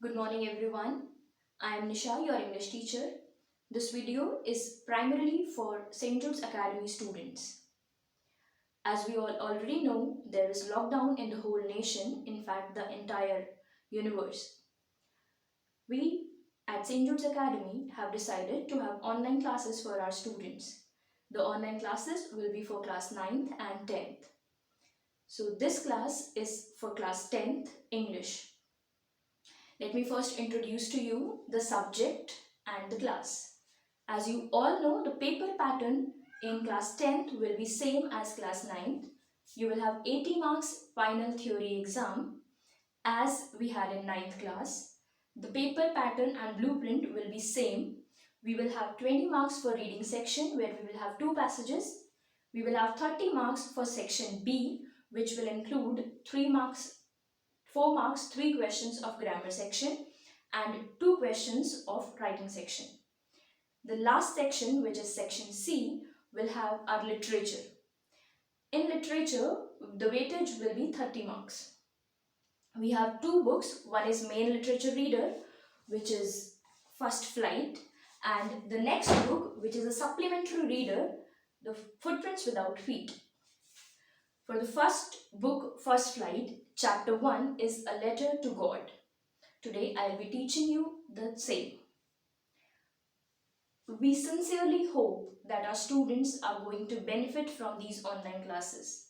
Good morning everyone. I am Nisha, your English teacher. This video is primarily for St. Jude's Academy students. As we all already know, there is lockdown in the whole nation, in fact the entire universe. We at St. Jude's Academy have decided to have online classes for our students. The online classes will be for class 9th and 10th. So this class is for class 10th English. Let me first introduce to you the subject and the class. As you all know, the paper pattern in class 10th will be same as class 9th. You will have 80 marks final theory exam as we had in 9th class. The paper pattern and blueprint will be same. We will have 20 marks for reading section where we will have two passages. We will have 30 marks for section B, which will include 4 marks, 3 questions of grammar section and 2 questions of writing section. The last section, which is section C, will have our literature. In literature, the weightage will be 30 marks. We have two books. One is main literature reader, which is First Flight, and the next book, which is a supplementary reader, The Footprints Without Feet. For the first book, First Flight, chapter 1 is a letter to God. Today I will be teaching you the same. We sincerely hope that our students are going to benefit from these online classes.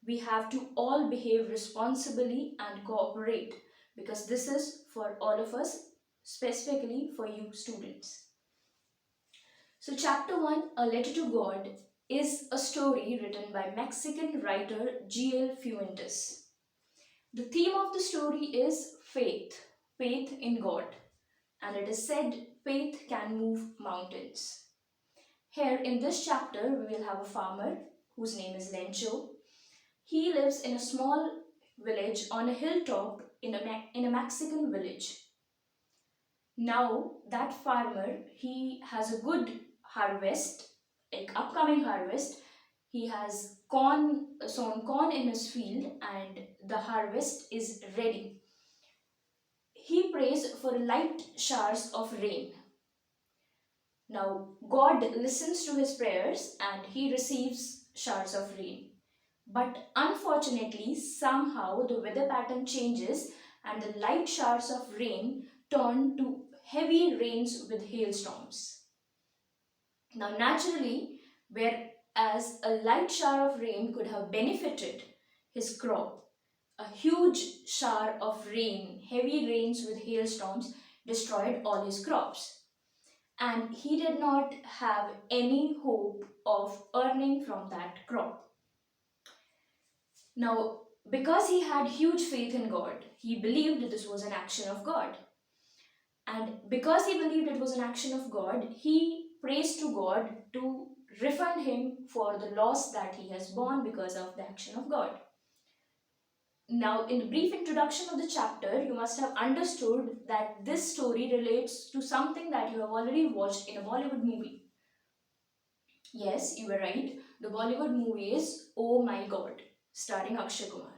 We have to all behave responsibly and cooperate because this is for all of us, specifically for you students. So chapter 1, A Letter to God, is a story written by Mexican writer G.L. Fuentes. The theme of the story is faith in God, and it is said faith can move mountains. Here in this chapter, we will have a farmer whose name is Lencho. He lives in a small village on a hilltop in a Mexican village. Now that farmer, he has a good harvest, like upcoming harvest. He has sown corn in his field and the harvest is ready. He prays for light showers of rain. Now God listens to his prayers and he receives showers of rain. But unfortunately, somehow the weather pattern changes and the light showers of rain turn to heavy rains with hailstorms. Now naturally, whereas a light shower of rain could have benefited his crop, a huge shower of rain, heavy rains with hailstorms, destroyed all his crops. And he did not have any hope of earning from that crop. Now, because he had huge faith in God, he believed that this was an action of God. And because he believed it was an action of God, he prays to God to refund him for the loss that he has borne because of the action of God. Now, in the brief introduction of the chapter, you must have understood that this story relates to something that you have already watched in a Bollywood movie. Yes, you were right. The Bollywood movie is Oh My God, starring Akshay Kumar.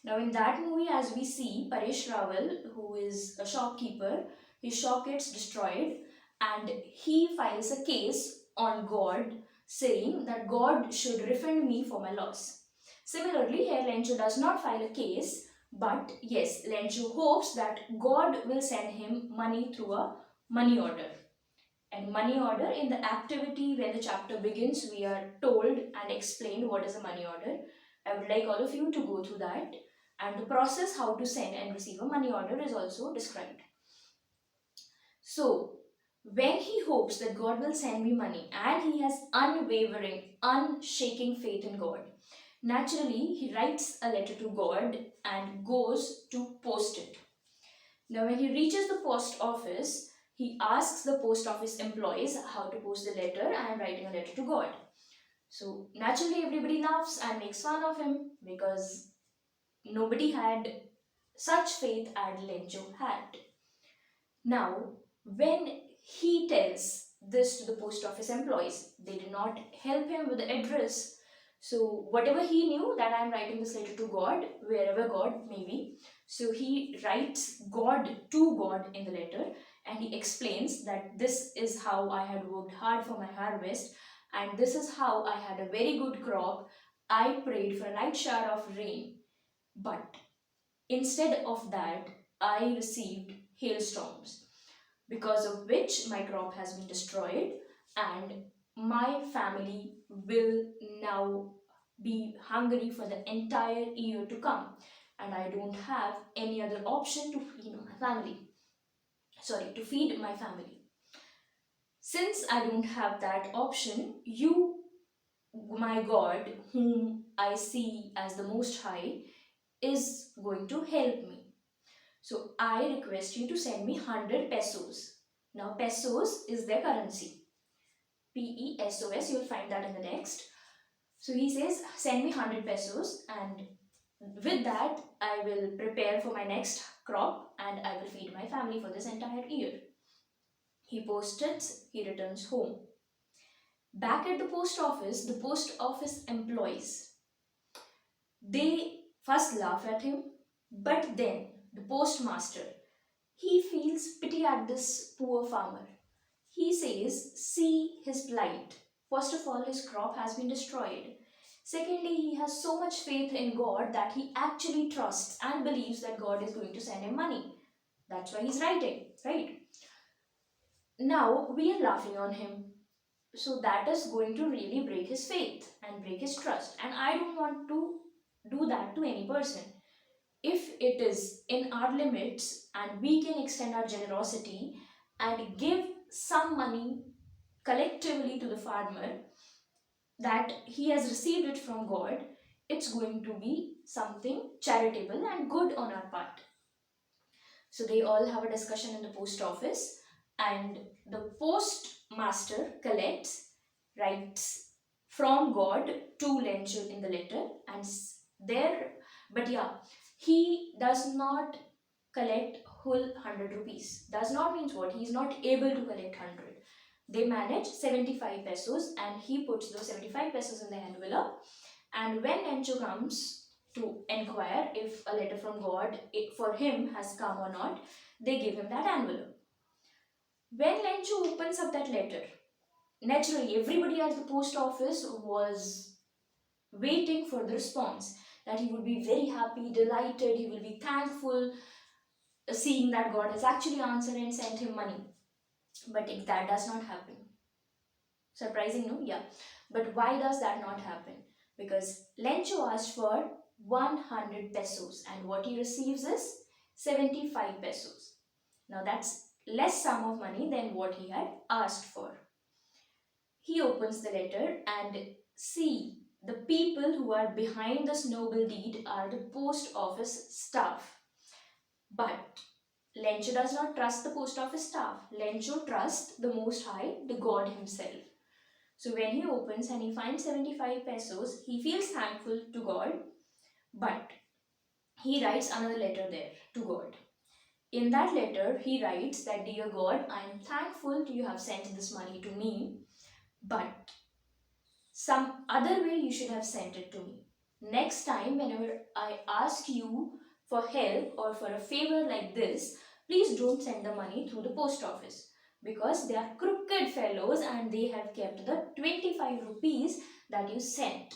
Now, in that movie, as we see, Paresh Rawal, who is a shopkeeper, his shop gets destroyed and he files a case on God saying that God should refund me for my loss. Similarly, here Lencho does not file a case, but yes, Lencho hopes that God will send him money through a money order. And money order, in the activity when the chapter begins, we are told and explained what is a money order. I would like all of you to go through that, and the process how to send and receive a money order is also described. So, when he hopes that God will send me money and he has unwavering, unshaking faith in God, naturally he writes a letter to God and goes to post it. Now, when he reaches the post office, he asks the post office employees how to post the letter. I am writing a letter to God. So, naturally, everybody laughs and makes fun of him because nobody had such faith as Lencho had. Now, when he tells this to the post office employees, they did not help him with the address. So whatever he knew that I'm writing this letter to God, wherever God may be, so he writes God to God in the letter, and he explains that this is how I had worked hard for my harvest, and this is how I had a very good crop. I prayed for a light shower of rain, but instead of that, I received hailstorms, because of which my crop has been destroyed, and my family will now be hungry for the entire year to come, and I don't have any other option to feed my family. Sorry, to feed my family. Since I don't have that option, you, my God, whom I see as the Most High, is going to help me. So I request you to send me 100 pesos. Now, pesos is their currency. PESOS, you'll find that in the text. So he says, send me 100 pesos, and with that, I will prepare for my next crop and I will feed my family for this entire year. He posts it, he returns home. Back at the post office employees, they first laugh at him, but then the postmaster, he feels pity at this poor farmer. He says, see his plight. First of all, his crop has been destroyed. Secondly, he has so much faith in God that he actually trusts and believes that God is going to send him money. That's why he's writing, right? Now, we are laughing on him. So that is going to really break his faith and break his trust. And I don't want to do that to any person. If it is in our limits and we can extend our generosity and give some money collectively to the farmer, that he has received it from God, it's going to be something charitable and good on our part. So they all have a discussion in the post office, and the postmaster collects, writes from God to Lenchul in the letter, and there, but yeah, he does not collect whole 100 rupees. Does not means what? He is not able to collect 100. They manage 75 pesos, and he puts those 75 pesos in the envelope. And when Encho comes to inquire if a letter from God for him has come or not, they give him that envelope. When Lencho opens up that letter, naturally everybody at the post office was waiting for the response, that he would be very happy, delighted, he will be thankful, seeing that God has actually answered and sent him money. But if that does not happen. Surprising, no? Yeah. But why does that not happen? Because Lencho asked for 100 pesos, and what he receives is 75 pesos. Now that's less sum of money than what he had asked for. He opens the letter and see the people who are behind this noble deed are the post office staff. But Lencho does not trust the post office staff. Lencho trusts the Most High, the God himself. So when he opens and he finds 75 pesos, he feels thankful to God, but he writes another letter there to God. In that letter, he writes that, Dear God, I am thankful you have sent this money to me, but some other way you should have sent it to me. Next time, whenever I ask you for help or for a favor like this, please don't send the money through the post office, because they are crooked fellows and they have kept the 25 rupees that you sent.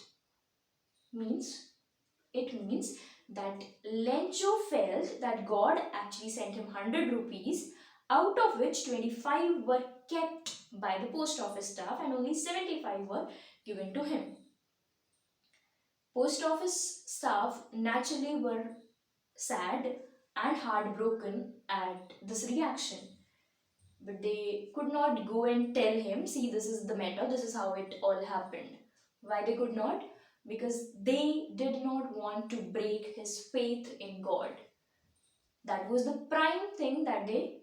It means that Lencho felt that God actually sent him 100 rupees, out of which 25 were kept by the post office staff and only 75 were given to him. Post office staff naturally were sad and heartbroken at this reaction. But they could not go and tell him, see, this is the matter, this is how it all happened. Why they could not? Because they did not want to break his faith in God. That was the prime thing that they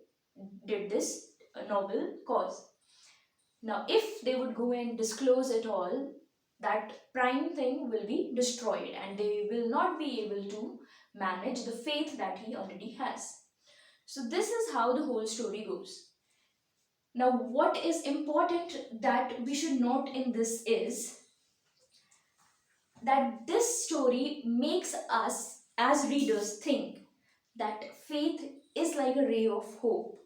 did this noble cause. Now, if they would go and disclose it all, that prime thing will be destroyed and they will not be able to manage the faith that he already has. So, this is how the whole story goes. Now, what is important that we should note in this is that this story makes us as readers think that faith is like a ray of hope.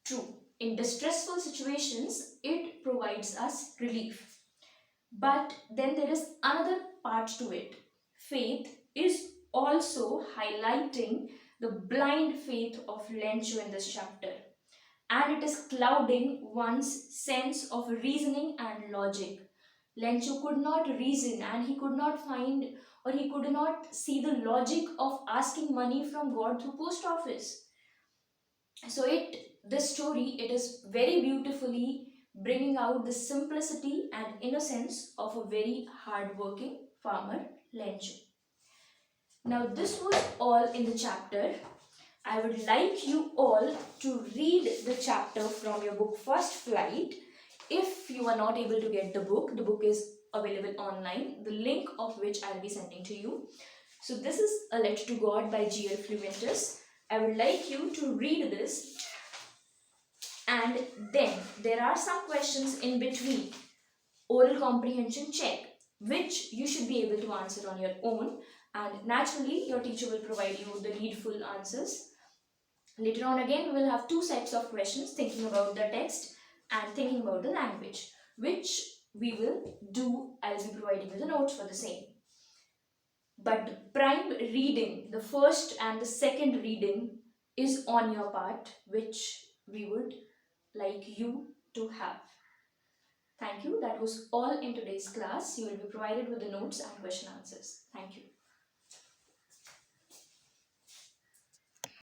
True, in distressful situations, it provides us relief. But then there is another part to it. Faith is also highlighting the blind faith of Lencho in this chapter, and it is clouding one's sense of reasoning and logic. Lencho could not reason and he could not find or he could not see the logic of asking money from God through post office. So this story, it is very beautifully bringing out the simplicity and innocence of a very hardworking farmer, Lencho. Now this was all in the chapter. I would like you all to read the chapter from your book First Flight. If you are not able to get the book is available online, the link of which I'll be sending to you. So this is A Letter to God by G.L. Fluentus. I would like you to read this, and then there are some questions in between oral comprehension check which you should be able to answer on your own, and naturally your teacher will provide you the needful answers. Later on again, we will have two sets of questions thinking about the text and thinking about the language, which we will do. I'll be providing you the notes for the same. But the prime reading, the first and the second reading, is on your part, which we would like you to have. Thank you. That was all in today's class. You will be provided with the notes and question answers. Thank you.